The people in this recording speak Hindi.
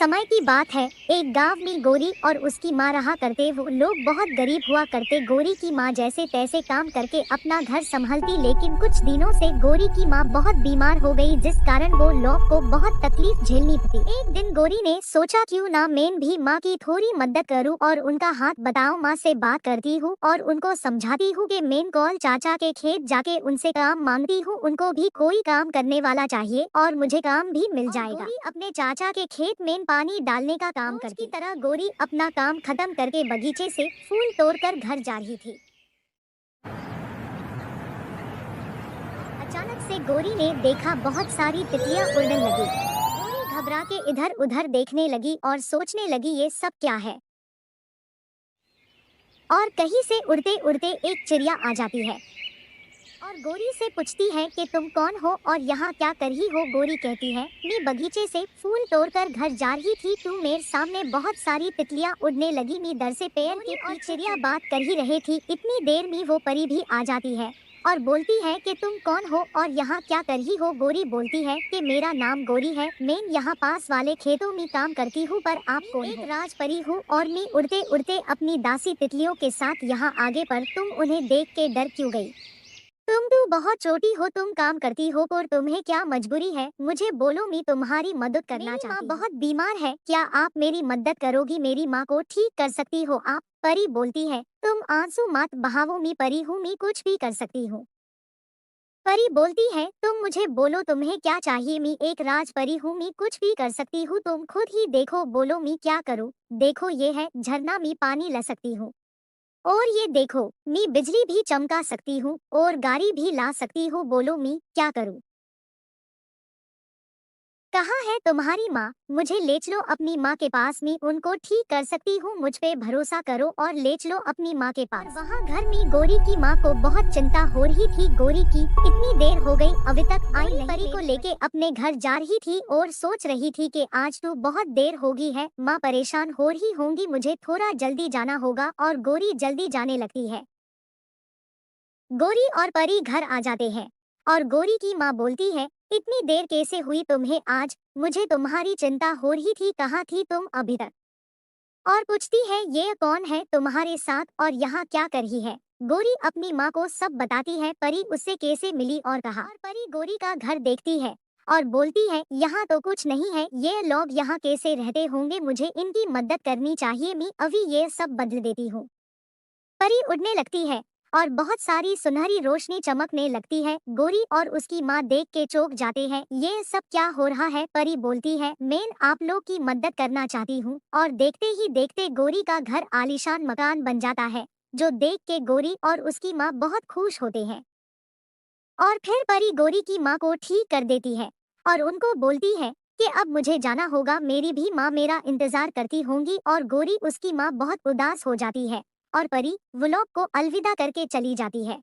समय की बात है, एक गांव में गोरी और उसकी माँ रहा करते। वो लोग बहुत गरीब हुआ करते। गोरी की माँ जैसे तैसे काम करके अपना घर संभालती, लेकिन कुछ दिनों से गोरी की माँ बहुत बीमार हो गई, जिस कारण वो लोग को बहुत तकलीफ झेलनी पड़ी। एक दिन गोरी ने सोचा, क्यों ना मैं भी माँ की थोड़ी मदद करूँ और उनका हाथ बताऊं। माँ से बात करती हूँ और उनको समझाती हूँ कि मैं कल चाचा के खेत जाके उनसे काम मांगती हूँ। उनको भी कोई काम करने वाला चाहिए और मुझे काम भी मिल जाएगा। गोरी अपने चाचा के खेत में पानी डालने का काम करती तरह गोरी अपना काम खत्म करके बगीचे से फूल तोड़कर घर जा रही थी। अचानक से गोरी ने देखा बहुत सारी तितलियां उड़ने लगी। गोरी घबरा के इधर उधर देखने लगी और सोचने लगी, ये सब क्या है। और कहीं से उड़ते उड़ते एक चिड़िया आ जाती है और गोरी से पूछती है कि तुम कौन हो और यहाँ क्या कर रही हो। गोरी कहती है, मैं बगीचे से फूल तोड़कर घर जा रही थी, तू मेरे सामने बहुत सारी तितलियाँ उड़ने लगी। मैं डर से पेड़ के पीछे चिड़िया बात कर ही रही थी, इतनी देर में वो परी भी आ जाती है और बोलती है कि तुम कौन हो और यहाँ क्या कर रही हो। गोरी बोलती है कि मेरा नाम गोरी है, मैं यहाँ पास वाले खेतों में काम करती हूँ, पर आप कौन हो? एक राजपरी हूँ और मैं उड़ते उड़ते अपनी दासी तितलियों के साथ यहाँ आगे, पर तुम उन्हें देख के डर क्यों गई? तुम तो बहुत छोटी हो, तुम काम करती हो, और तुम्हें क्या मजबूरी है? मुझे बोलो, मैं तुम्हारी मदद करना चाहती हूँ। मेरी माँ बहुत बीमार है, क्या आप मेरी मदद करोगी? मेरी माँ को ठीक कर सकती हो आप? परी बोलती है, तुम आंसू मत बहाओ, मैं परी हूँ, मैं कुछ भी कर सकती हूँ। परी बोलती है, तुम मुझे बोलो तुम्हें क्या चाहिए? मैं एक राजपरी हूँ, मैं कुछ भी कर सकती हूँ, तुम खुद ही देखो, बोलो मैं क्या करूँ? देखो ये है झरना, मैं पानी ला सकती हूँ, और ये देखो मैं बिजली भी चमका सकती हूँ और गाड़ी भी ला सकती हूँ, बोलो मैं क्या करूँ? कहाँ है तुम्हारी माँ? मुझे ले चलो अपनी माँ के पास, मैं उनको ठीक कर सकती हूँ, मुझ पे भरोसा करो और ले चलो अपनी माँ के पास। वहाँ घर में गोरी की माँ को बहुत चिंता हो रही थी। गोरी की इतनी देर हो गई, अभी तक आई नहीं। परी को लेके अपने घर जा रही थी और सोच रही थी कि आज तो बहुत देर हो गई है, माँ परेशान हो रही होंगी, मुझे थोड़ा जल्दी जाना होगा। और गोरी जल्दी जाने लगती है। गोरी और परी घर आ जाते हैं और गोरी की माँ बोलती है, इतनी देर कैसे हुई तुम्हें आज? मुझे तुम्हारी चिंता हो रही थी, कहाँ थी तुम अभी तक? और पूछती है, ये कौन है तुम्हारे साथ और यहाँ क्या कर रही है? गोरी अपनी माँ को सब बताती है, परी उससे कैसे मिली और कहा। और परी गोरी का घर देखती है और बोलती है, यहाँ तो कुछ नहीं है, ये लोग यहाँ कैसे रहते होंगे? मुझे इनकी मदद करनी चाहिए, मैं अभी ये सब बदल देती हूँ। परी उड़ने लगती है और बहुत सारी सुनहरी रोशनी चमकने लगती है। गोरी और उसकी माँ देख के चौंक जाते हैं, ये सब क्या हो रहा है? परी बोलती है, मैं आप लोग की मदद करना चाहती हूँ। और देखते ही देखते गोरी का घर आलीशान मकान बन जाता है, जो देख के गोरी और उसकी माँ बहुत खुश होते हैं। और फिर परी गोरी की माँ को ठीक कर देती है और उनको बोलती है कि अब मुझे जाना होगा, मेरी भी माँ मेरा इंतजार करती होंगी। और गोरी उसकी माँ बहुत उदास हो जाती है और परी व्लॉग को अलविदा करके चली जाती है।